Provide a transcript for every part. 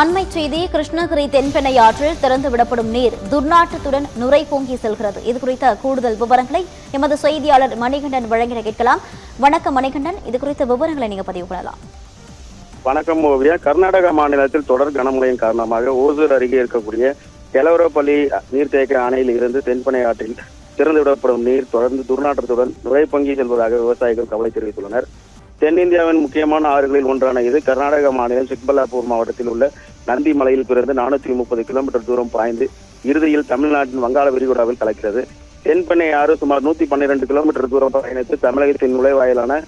அண்மை செய்தி கிருஷ்ணகிரி தென்பெண்ணை ஆற்றில் திறந்துவிடப்படும் நீர் துர்நாற்றத்துடன் நுரை பொங்கி செல்கிறது. இது குறித்த கூடுதல் விவரங்களை எமது செய்தியாளர் மணிகண்டன் வழங்கிட கேட்கலாம். வணக்கம் மணிகண்டன், இது குறித்த விவரங்களை நீங்க பதிவு பண்ணலாம். வணக்கம் ஓவியா. கர்நாடக மாநிலத்தில் தொடர் கனமழையின் காரணமாக ஓசூர் அருகே இருக்கக்கூடிய கெலவரப்பள்ளி நீர்த்தேக்க அணையில் இருந்து தென்பெண்ணை ஆற்றில் திறந்துவிடப்படும் நீர் தொடர்ந்து துர்நாற்றத்துடன் நுரை பொங்கி செல்வதாக விவசாயிகள் கவலை தெரிவித்துள்ளனர். தென்னிந்தியாவின் முக்கியமான ஆறுகளில் ஒன்றான இது கர்நாடக மாநிலம் சிக்பல்லாப்பூர் மாவட்டத்தில் உள்ள நந்தி மலையில் பிறந்து 430 கிலோமீட்டர் தூரம் பாய்ந்து இறுதியில் தமிழ்நாட்டின் வங்காள விரிகுடாவில் கலக்கிறது. தென்பெண்ணை ஆறு சுமார் 112 கிலோமீட்டர் தூரம் பயணித்து தமிழகத்தின் நுழைவாயிலான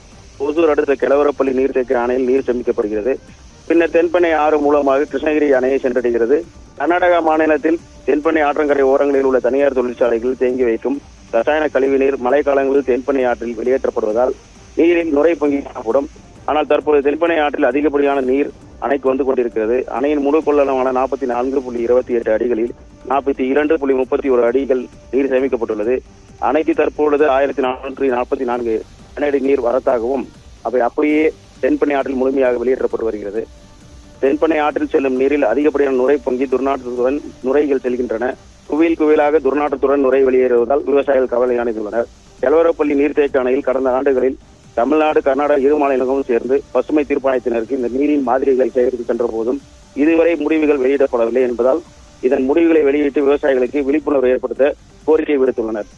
ஓசூர் அடுத்த கெலவரப்பள்ளி நீர்த்தேக்க அணையில் நீர் சேமிக்கப்படுகிறது. பின்னர் தென்பெண்ணை ஆறு மூலமாக கிருஷ்ணகிரி அணையை சென்றடைகிறது. கர்நாடக மாநிலத்தில் தென்பெண்ணை ஆற்றங்கரை ஓரங்களில் உள்ள தனியார் தொழிற்சாலைகளில் தேங்கி வைக்கும் ரசாயன கழிவுநீர் மழைக்காலங்களில் தென்பெண்ணை ஆற்றில் வெளியேற்றப்படுவதால் நீரில் நுரை பொங்கி காணப்படும். ஆனால் தற்போது தென்பெண்ணை ஆற்றில் அதிகப்படியான நீர் அணைக்கு வந்து கொண்டிருக்கிறது. அணையின் முழு கொள்ளளவான 44.28 அடிகளில் 42.31 அடிகள் நீர் சேமிக்கப்பட்டுள்ளது. அணைக்கு தற்பொழுது 1444 கனஅடி நீர் வரத்தாகவும் அவை அப்படியே தென்பெண்ணை ஆற்றில் முழுமையாக வெளியேற்றப்பட்டு வருகிறது. தென்பெண்ணை ஆற்றில் செல்லும் நீரில் அதிகப்படியான நுரை பொங்கி துர்நாற்றத்துடன் நுரைகள் செல்கின்றன. குவியலாக துர்நாற்றத்துடன் நுரை வெளியேறுவதால் விவசாயிகள் கவலை அடைந்துள்ளனர். கெலவரப்பள்ளி நீர்த்தேக்க அணையில் கடந்த ஆண்டுகளில் தமிழ்நாடு, கர்நாடகா இரு மாநிலங்களும் சேர்ந்து பசுமை தீர்ப்பாயத்தினருக்கு இந்த நீரின் மாதிரிகளை சேகரித்து சென்ற போதும் இதுவரை முடிவுகள் வெளியிடப்படவில்லை என்பதால் இதன் முடிவுகளை வெளியிட்டு விவசாயிகளுக்கு விழிப்புணர்வு ஏற்படுத்த கோரிக்கை விடுத்துள்ளனர்.